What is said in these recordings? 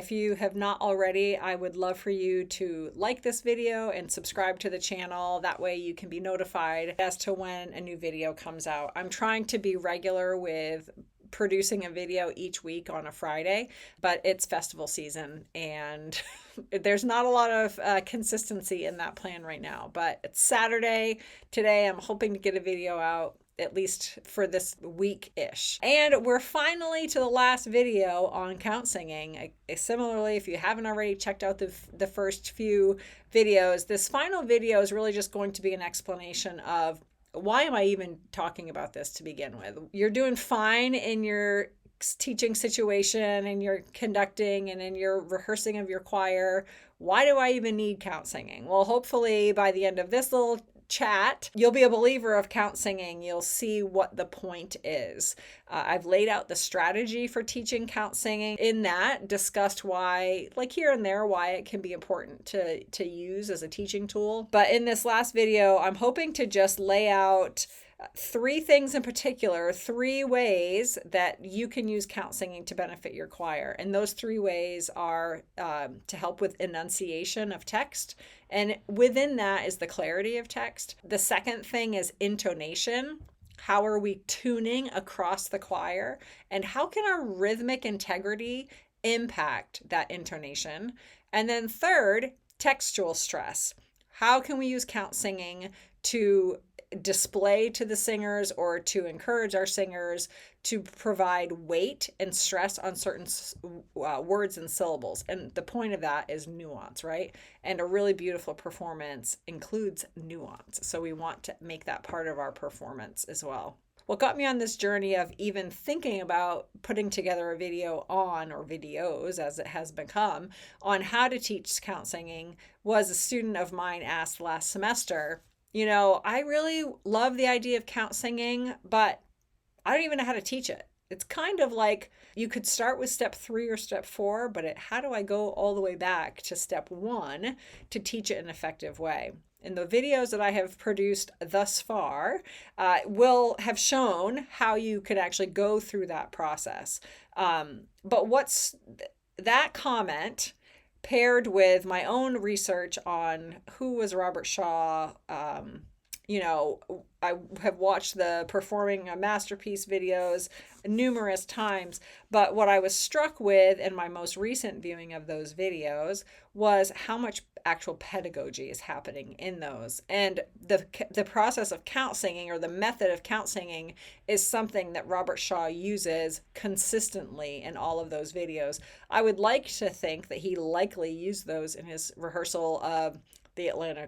If you have not already, I would love for you to like this video and subscribe to the channel. That way you can be notified as to when a new video comes out. I'm trying to be regular with producing a video each week on a Friday, but it's festival season and there's not a lot of consistency in that plan right now. But it's Saturday today. I'm hoping to get a video out at least for this week-ish. And we're finally to the last video on count singing. Similarly, if you haven't already checked out the first few videos, this final video is really just going to be an explanation of why am I even talking about this to begin with? You're doing fine in your teaching situation and your conducting and in your rehearsing of your choir. Why do I even need count singing? Well, hopefully by the end of this little chat, you'll be a believer of count singing. You'll see what the point is. I've laid out the strategy for teaching count singing. In that, discussed why, like here and there, why it can be important to use as a teaching tool. But in this last video, I'm hoping to just lay out three things in particular, three ways that you can use count singing to benefit your choir. And those three ways are to help with enunciation of text. And within that is the clarity of text. The second thing is intonation. How are we tuning across the choir? And how can our rhythmic integrity impact that intonation? And then third, textual stress. How can we use count singing to display to the singers or to encourage our singers to provide weight and stress on certain words and syllables? And the point of that is nuance, right? And a really beautiful performance includes nuance. So we want to make that part of our performance as well. What got me on this journey of even thinking about putting together a video on, or videos as it has become, on how to teach count singing was a student of mine asked last semester, I really love the idea of count singing, but I don't even know how to teach it. It's kind of like you could start with step 3 or step 4, but how do I go all the way back to step 1 to teach it in an effective way? And the videos that I have produced thus far will have shown how you could actually go through that process. But what's that comment paired with my own research on who was Robert Shaw. I have watched the Performing a Masterpiece videos numerous times, but what I was struck with in my most recent viewing of those videos was how much actual pedagogy is happening in those. And the process of count singing, or the method of count singing, is something that Robert Shaw uses consistently in all of those videos. I would like to think that he likely used those in his rehearsal of the Atlanta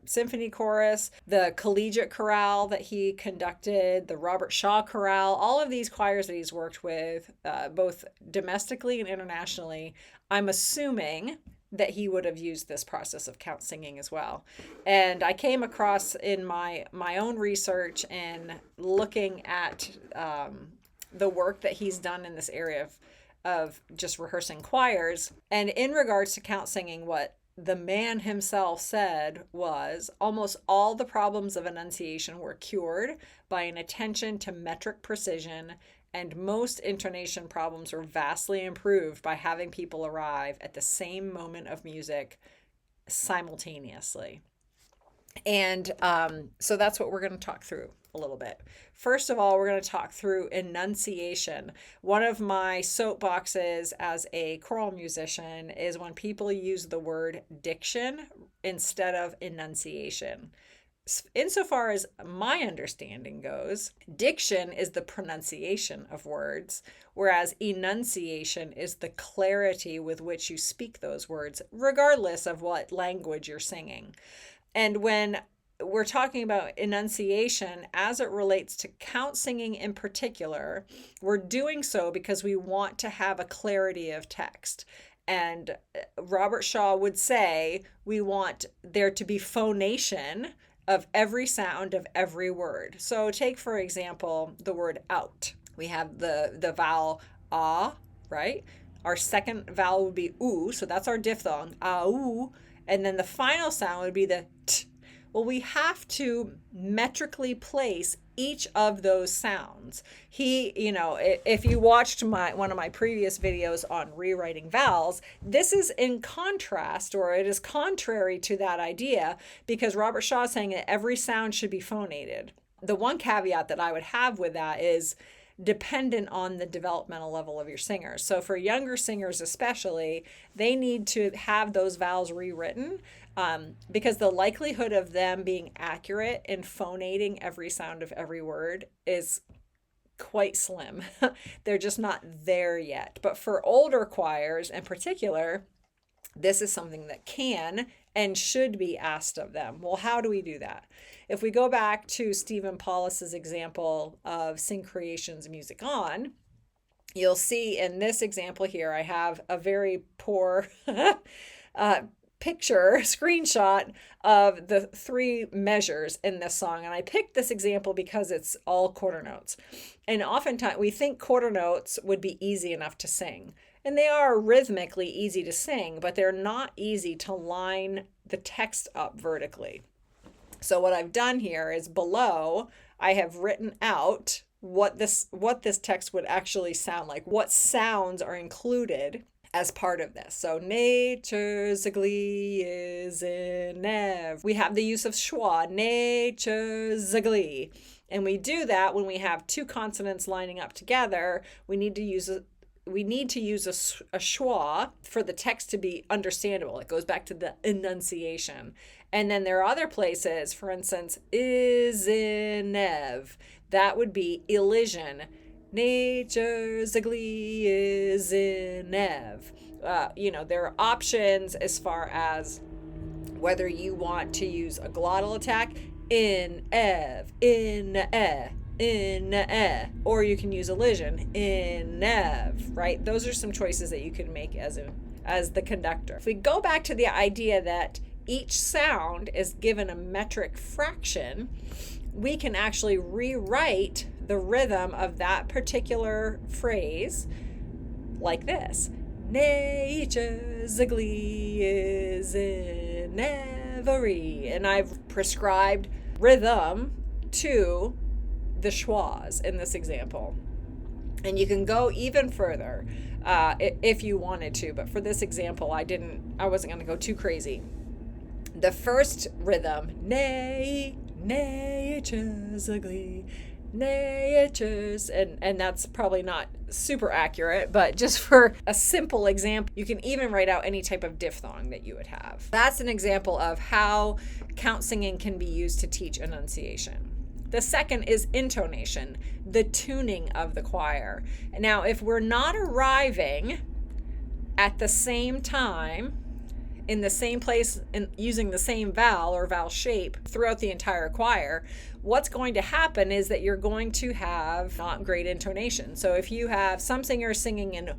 Symphony Chorus, the Collegiate Chorale that he conducted, the Robert Shaw Chorale, all of these choirs that he's worked with, both domestically and internationally. I'm assuming that he would have used this process of count singing as well. And I came across in my own research and looking at the work that he's done in this area of just rehearsing choirs. And in regards to count singing, what the man himself said was almost all the problems of enunciation were cured by an attention to metric precision, and most intonation problems were vastly improved by having people arrive at the same moment of music simultaneously. And so that's what we're going to talk through a little bit. First of all, we're going to talk through enunciation. One of my soapboxes as a choral musician is when people use the word diction instead of enunciation. Insofar as my understanding goes, diction is the pronunciation of words, whereas enunciation is the clarity with which you speak those words, regardless of what language you're singing. And when we're talking about enunciation as it relates to count singing in particular, we're doing so because we want to have a clarity of text. And Robert Shaw would say we want there to be phonation of every sound of every word. So take, for example, the word out. We have the vowel ah, right? Our second vowel would be oo, so that's our diphthong, ah, oo. And then the final sound would be the t. Well, we have to metrically place each of those sounds. If you watched one of my previous videos on rewriting vowels, this is in contrast, or it is contrary to that idea, because Robert Shaw is saying that every sound should be phonated. The one caveat that I would have with that is dependent on the developmental level of your singers. So for younger singers especially, they need to have those vowels rewritten, because the likelihood of them being accurate in phonating every sound of every word is quite slim. They're just not there yet. But for older choirs in particular, this is something that can and should be asked of them. Well, how do we do that? If we go back to Stephen Paulus's example of Sing Creation's Music On, you'll see in this example here, I have a very poor screenshot of the 3 measures in this song. And I picked this example because it's all quarter notes. And oftentimes we think quarter notes would be easy enough to sing. And they are rhythmically easy to sing, but they're not easy to line the text up vertically. So what I've done here is below, I have written out what this text would actually sound like, what sounds are included as part of this. So nature's glee is in ev. We have the use of schwa, nature's glee. And we do that when we have 2 consonants lining up together. We need to use a schwa for the text to be understandable. It goes back to the enunciation. And then there are other places, for instance, is in ev. That would be elision. Nature's glee is in ev. There are options as far as whether you want to use a glottal attack, in ev, in or you can use elision, in ev, right? Those are some choices that you can make as the conductor. If we go back to the idea that each sound is given a metric fraction, we can actually rewrite the rhythm of that particular phrase like this. Nature's glee is in every. And I've prescribed rhythm to the schwas in this example. And you can go even further if you wanted to, but for this example, I wasn't going to go too crazy. The first rhythm, nature's glee, nature's, and that's probably not super accurate, but just for a simple example, you can even write out any type of diphthong that you would have. That's an example of how count singing can be used to teach enunciation. The second is intonation, the tuning of the choir. Now, if we're not arriving at the same time, in the same place, and using the same vowel or vowel shape throughout the entire choir, what's going to happen is that you're going to have not great intonation. So if you have some singers singing an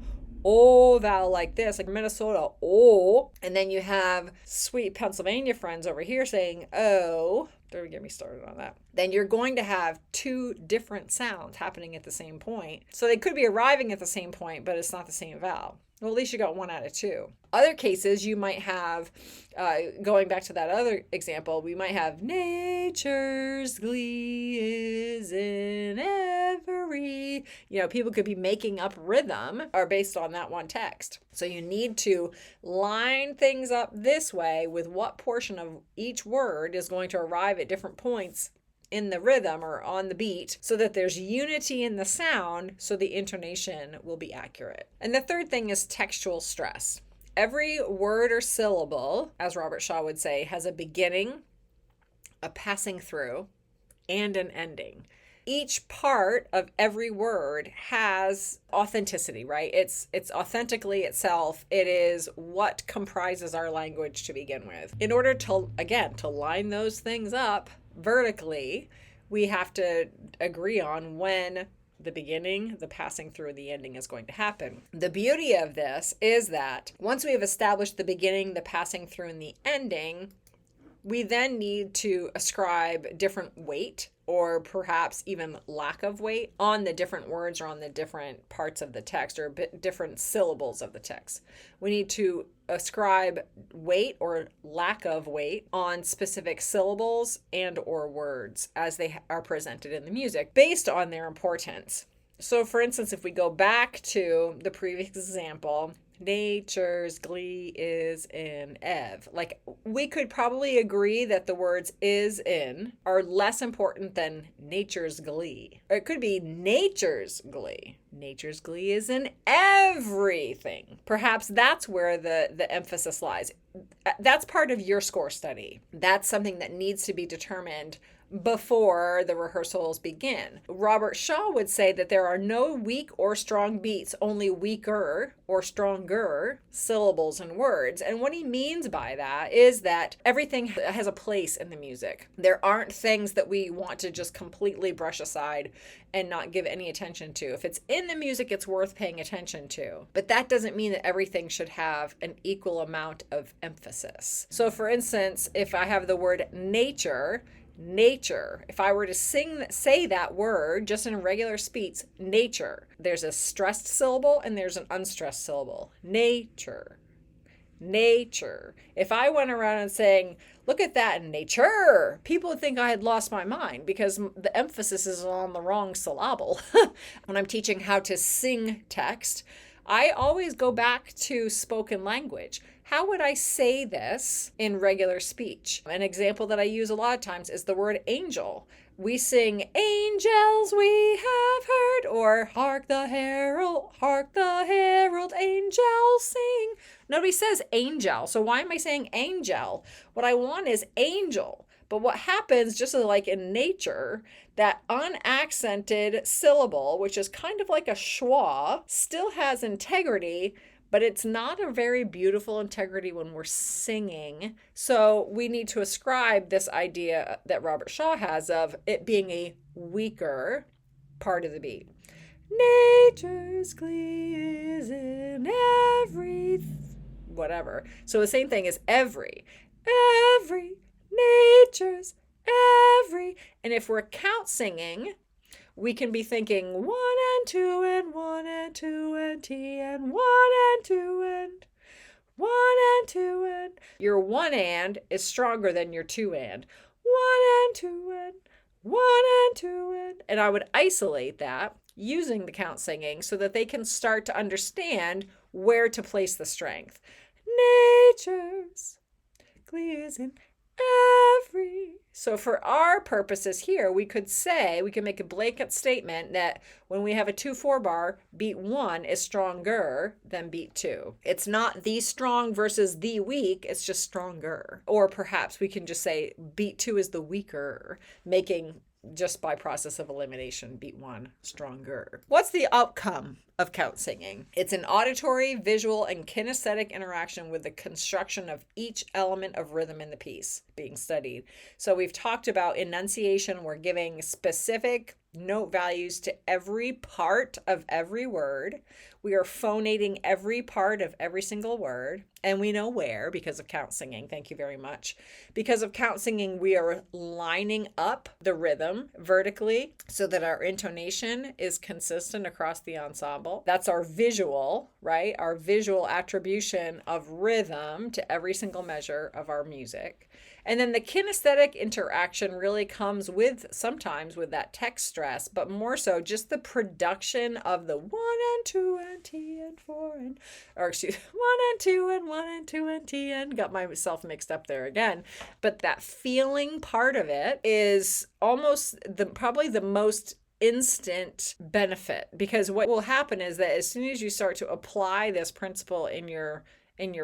O vowel like this, like Minnesota, O, and then you have sweet Pennsylvania friends over here saying O, don't get me started on that, then you're going to have 2 different sounds happening at the same point. So they could be arriving at the same point, but it's not the same vowel. Well, at least you got 1 out of 2. Other cases, you might have, going back to that other example, we might have nature's glee is in every. People could be making up rhythm or based on that one text. So you need to line things up this way with what portion of each word is going to arrive at different points in the rhythm or on the beat, so that there's unity in the sound, so the intonation will be accurate. And the third thing is textual stress. Every word or syllable, as Robert Shaw would say, has a beginning, a passing through, and an ending. Each part of every word has authenticity, right? It's authentically itself. It is what comprises our language to begin with. In order to line those things up vertically, we have to agree on when the beginning, the passing through, and the ending is going to happen. The beauty of this is that once we have established the beginning, the passing through, and the ending, we then need to ascribe different weight or perhaps even lack of weight on the different words or on the different parts of the text or different syllables of the text. We need to ascribe weight or lack of weight on specific syllables and or words as they are presented in the music based on their importance. So for instance, if we go back to the previous example, nature's glee is in Ev. Like, we could probably agree that the words is in are less important than nature's glee. Or it could be nature's glee. Nature's glee is in everything. Perhaps that's where the emphasis lies. That's part of your score study. That's something that needs to be determined before the rehearsals begin. Robert Shaw would say that there are no weak or strong beats, only weaker or stronger syllables and words. And what he means by that is that everything has a place in the music. There aren't things that we want to just completely brush aside and not give any attention to. If it's in the music, it's worth paying attention to. But that doesn't mean that everything should have an equal amount of emphasis. So for instance, if I have the word nature, if I were to say that word just in regular speech, nature, there's a stressed syllable and there's an unstressed syllable. Nature. If I went around and saying, look at that nature, people would think I had lost my mind because the emphasis is on the wrong syllable. When I'm teaching how to sing text, I always go back to spoken language. How would I say this in regular speech? An example that I use a lot of times is the word angel. We sing, angels we have heard, or hark the herald, angels sing. Nobody says angel, so why am I saying angel? What I want is angel. But what happens, just like in nature, that unaccented syllable, which is kind of like a schwa, still has integrity, but it's not a very beautiful integrity when we're singing. So we need to ascribe this idea that Robert Shaw has of it being a weaker part of the beat. Nature's glee is in every whatever. So the same thing is every, nature's every. And if we're count singing, we can be thinking 1 and 2 and 1 and 2 and T and 1 and 2 and 1 and 2 and. Your 1 and is stronger than your 2 and. 1 and 2 and 1 and 2 and. And I would isolate that using the count singing so that they can start to understand where to place the strength. Nature's glee is in every. So for our purposes here, we can make a blanket statement that when we have a 2/4 bar, beat 1 is stronger than beat 2. It's not the strong versus the weak, it's just stronger. Or perhaps we can just say beat 2 is the weaker, making just by process of elimination, beat 1 stronger. What's the outcome of count singing? It's an auditory, visual, and kinesthetic interaction with the construction of each element of rhythm in the piece being studied. So we've talked about enunciation. We're giving specific note values to every part of every word. We are phonating every part of every single word, and we know where because of count singing. Thank you very much. Because of count singing, we are lining up the rhythm vertically so that our intonation is consistent across the ensemble. That's our visual, right? Our visual attribution of rhythm to every single measure of our music. And then the kinesthetic interaction really comes sometimes with that text stress, but more so just the production of the 1 and 2 and T and 4 and, 1 and 2 and 1 and 2 and T and, got myself mixed up there again. But that feeling part of it is almost probably the most instant benefit, because what will happen is that as soon as you start to apply this principle in your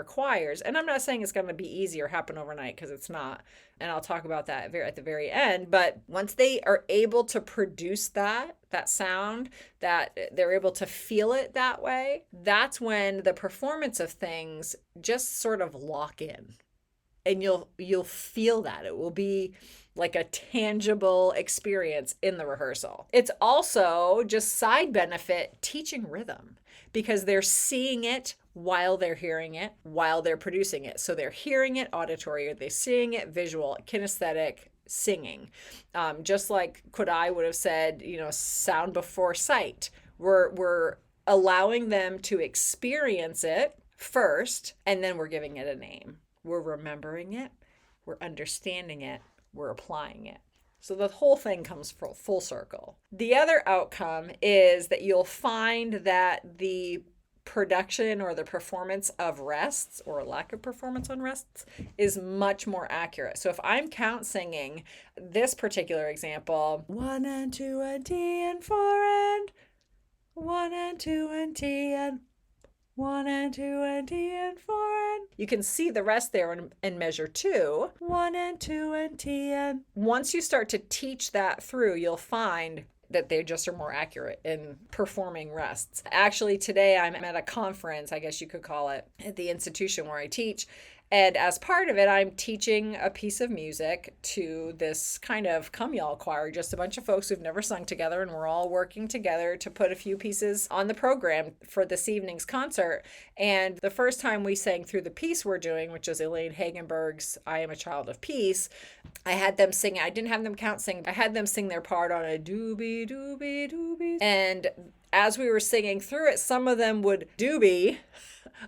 choirs, and I'm not saying it's going to be easy or happen overnight, because it's not, and I'll talk about that at the very end, but once they are able to produce that sound, that they're able to feel it that way, that's when the performance of things just sort of lock in, and you'll feel that. It will be like a tangible experience in the rehearsal. It's also just side benefit teaching rhythm, because they're seeing it while they're hearing it, while they're producing it. So they're hearing it auditory, or they're seeing it visual, kinesthetic, singing. Just like Kodai would have said, you know, sound before sight. We're allowing them to experience it first, and then we're giving it a name. We're remembering it, we're understanding it, we're applying it. So the whole thing comes full circle. The other outcome is that you'll find that the production or the performance of rests or lack of performance on rests is much more accurate. So if I'm count singing this particular example, 1 and 2 and T and 4 and 1 and 2 and T and 1 and 2 and T and 4 and you can see the rest there in measure 2, 1 and 2 and T and once you start to teach that through, you'll find that they just are more accurate in performing rests. Actually, today I'm at a conference, I guess you could call it, at the institution where I teach. And as part of it, I'm teaching a piece of music to this kind of come y'all choir, just a bunch of folks who've never sung together, and we're all working together to put a few pieces on the program for this evening's concert. And the first time we sang through the piece we're doing, which is Elaine Hagenberg's I Am a Child of Peace, I had them sing. I didn't have them count sing. I had them sing their part on a doobie, doobie, doobie. And as we were singing through it, some of them would doobie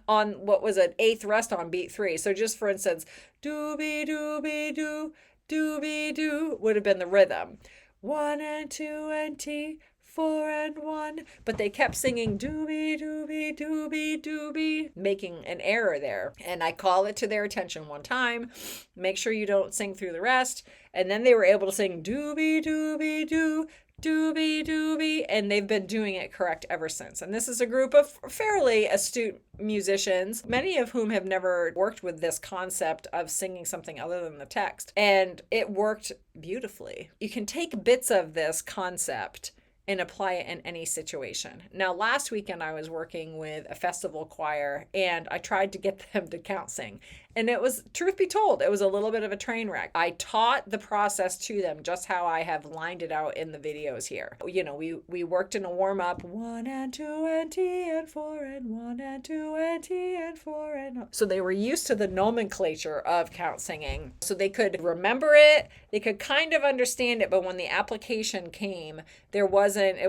on what was an 8th rest on beat 3. So just for instance, doobie doobie doo, doobie doo would have been the rhythm. 1 and 2 and T, 4 and 1. But they kept singing doobie doobie doobie doobie, making an error there. And I call it to their attention one time. Make sure you don't sing through the rest. And then they were able to sing doobie doobie doo, doobie doobie, and they've been doing it correct ever since. And this is a group of fairly astute musicians, many of whom have never worked with this concept of singing something other than the text. And it worked beautifully. You can take bits of this concept and apply it in any situation. Now, last weekend I was working with a festival choir and I tried to get them to count sing. And it was, truth be told, it was a little bit of a train wreck. I taught the process to them just how I have lined it out in the videos here. You know, we worked in a warm-up, 1 and 2 and T and 4 and 1 and 2 and T and 4 and... So they were used to the nomenclature of count singing. So they could remember it, they could kind of understand it, but when the application came, it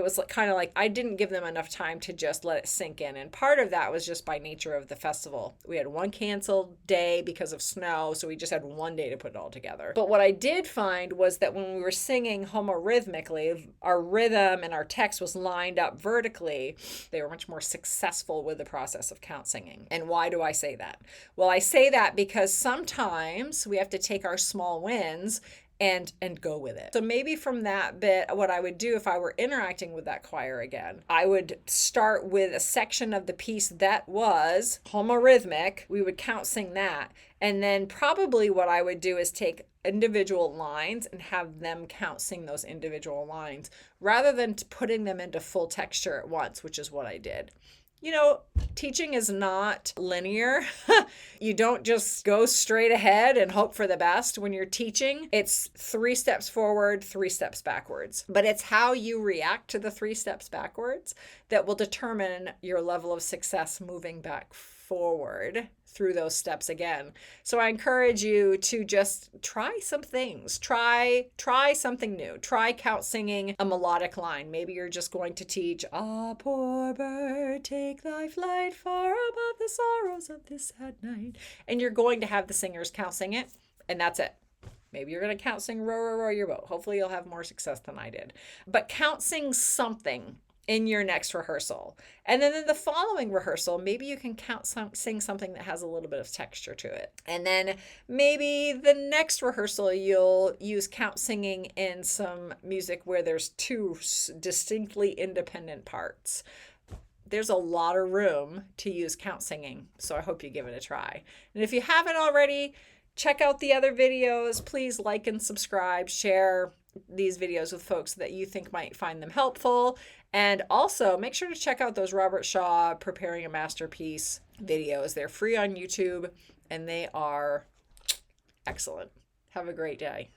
was kind of like I didn't give them enough time to just let it sink in. And part of that was just by nature of the festival. We had one canceled day because of snow, so we just had one day to put it all together. But what I did find was that when we were singing homorhythmically, our rhythm and our text was lined up vertically. They were much more successful with the process of count singing. And why do I say that? Well, I say that because sometimes we have to take our small wins and go with it. So maybe from that bit, what I would do if I were interacting with that choir again, I would start with a section of the piece that was homorhythmic. We would count sing that. And then probably what I would do is take individual lines and have them count sing those individual lines rather than putting them into full texture at once, which is what I did. You know, teaching is not linear. You don't just go straight ahead and hope for the best. When you're teaching, it's 3 steps forward, 3 steps backwards. But it's how you react to the 3 steps backwards that will determine your level of success moving back forward through those steps again. So I encourage you to just try some things. Try something new. Try count singing a melodic line. Maybe you're just going to teach, "Ah, poor bird, take thy flight far above the sorrows of this sad night." And you're going to have the singers count sing it, and that's it. Maybe you're going to count sing "Row, row, row your boat." Hopefully you'll have more success than I did. But count sing something in your next rehearsal. And then in the following rehearsal, maybe you can sing something that has a little bit of texture to it. And then maybe the next rehearsal, you'll use count singing in some music where there's 2 distinctly independent parts. There's a lot of room to use count singing, so I hope you give it a try. And if you haven't already, check out the other videos. Please like and subscribe, share these videos with folks that you think might find them helpful. And also make sure to check out those Robert Shaw Preparing a Masterpiece videos. They're free on YouTube and they are excellent. Have a great day.